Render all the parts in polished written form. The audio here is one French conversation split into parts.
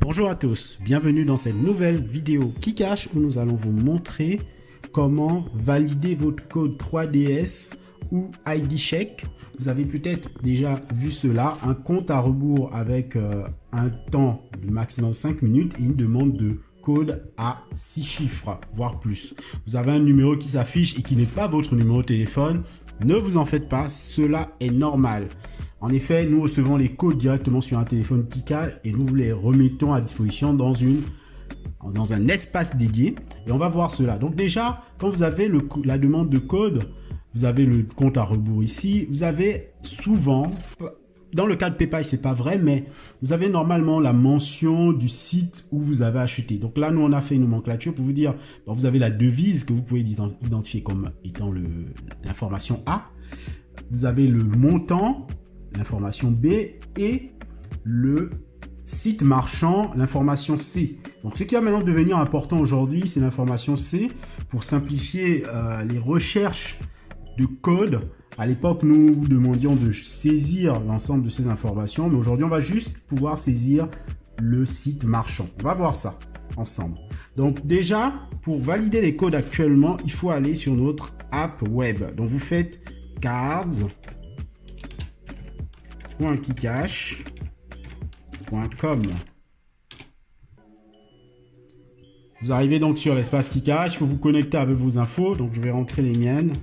Bonjour à tous, bienvenue dans cette nouvelle vidéo Kikash où nous allons vous montrer comment valider votre code 3DS ou ID Check. Vous avez peut-être déjà vu cela, un compte à rebours avec un temps de maximum 5 minutes et une demande de code à 6 chiffres, voire plus. Vous avez un numéro qui s'affiche et qui n'est pas votre numéro de téléphone. Ne vous en faites pas, cela est normal. En effet, nous recevons les codes directement sur un téléphone Kikash et nous les remettons à disposition dans un espace dédié. Et on va voir cela. Donc déjà, quand vous avez la demande de code, vous avez le compte à rebours ici. Vous avez souvent, dans le cas de PayPal, c'est pas vrai, mais vous avez normalement la mention du site où vous avez acheté. Donc là, nous, on a fait une nomenclature pour vous dire, bon, vous avez la devise que vous pouvez identifier comme étant l'information A. Vous avez le montant, l'information B, et le site marchand, l'information C. Donc ce qui va maintenant devenir important aujourd'hui, c'est l'information C pour simplifier les recherches de code. À l'époque, nous vous demandions de saisir l'ensemble de ces informations, mais aujourd'hui, on va juste pouvoir saisir le site marchand. On va voir ça ensemble. Donc déjà, pour valider les codes actuellement, il faut aller sur notre app web. Donc vous faites cards.kikash.com. Vous arrivez donc sur l'espace Kikash, il faut vous connecter avec vos infos, donc je vais rentrer les miennes.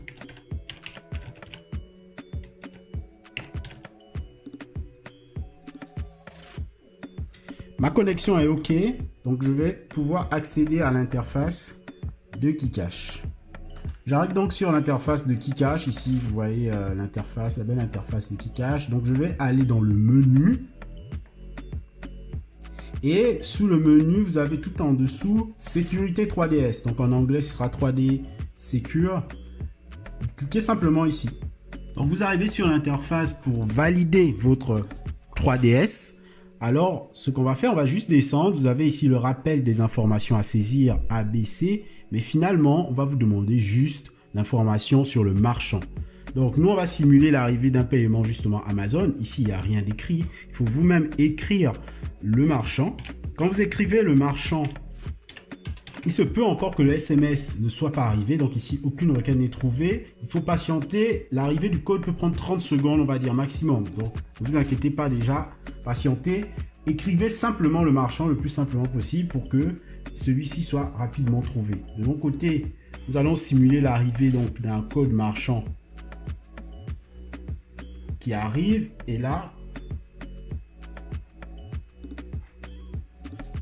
Ma connexion est OK, donc je vais pouvoir accéder à l'interface de Kikash. J'arrive donc sur l'interface de Kikash. Ici, vous voyez l'interface, la belle interface de Kikash. Donc, je vais aller dans le menu. Et sous le menu, vous avez tout en dessous Sécurité 3DS. Donc, en anglais, ce sera 3D Secure. Cliquez simplement ici. Donc, vous arrivez sur l'interface pour valider votre 3DS. Alors, ce qu'on va faire, on va juste descendre. Vous avez ici le rappel des informations à saisir ABC. Mais finalement, on va vous demander juste l'information sur le marchand. Donc, nous, on va simuler l'arrivée d'un paiement justement Amazon. Ici, il n'y a rien d'écrit. Il faut vous-même écrire le marchand. Quand vous écrivez le marchand, il se peut encore que le SMS ne soit pas arrivé. Donc ici, aucune requête n'est trouvée. Il faut patienter. L'arrivée du code peut prendre 30 secondes, on va dire maximum. Donc, ne vous inquiétez pas déjà. Patientez. Écrivez simplement le marchand le plus simplement possible pour que celui-ci soit rapidement trouvé. De mon côté, nous allons simuler l'arrivée donc d'un code marchand qui arrive. Et là,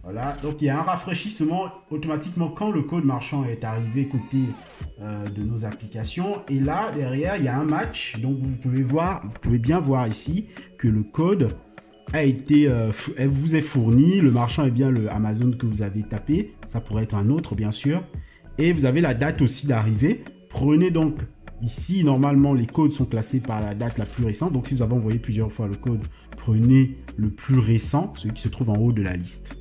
voilà. Donc, il y a un rafraîchissement automatiquement quand le code marchand est arrivé côté de nos applications. Et là, derrière, il y a un match. Donc, vous pouvez bien voir ici que le code vous est fourni, le marchand est bien le Amazon que vous avez tapé, ça pourrait être un autre bien sûr, et vous avez la date aussi d'arrivée. Prenez donc ici, normalement les codes sont classés par la date la plus récente, donc si vous avez envoyé plusieurs fois le code, prenez le plus récent, celui qui se trouve en haut de la liste.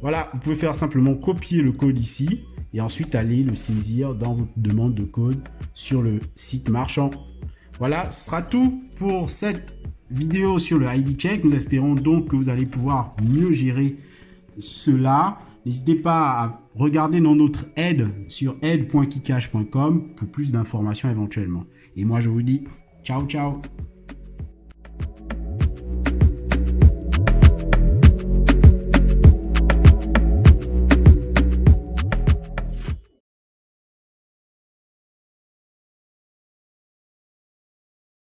Voilà, vous pouvez faire simplement copier le code ici, et ensuite aller le saisir dans votre demande de code sur le site marchand. Voilà, ce sera tout pour cette vidéo sur le ID Check. Nous espérons donc que vous allez pouvoir mieux gérer cela. N'hésitez pas à regarder dans notre aide sur aide.kikash.com pour plus d'informations éventuellement. Et moi, je vous dis ciao, ciao.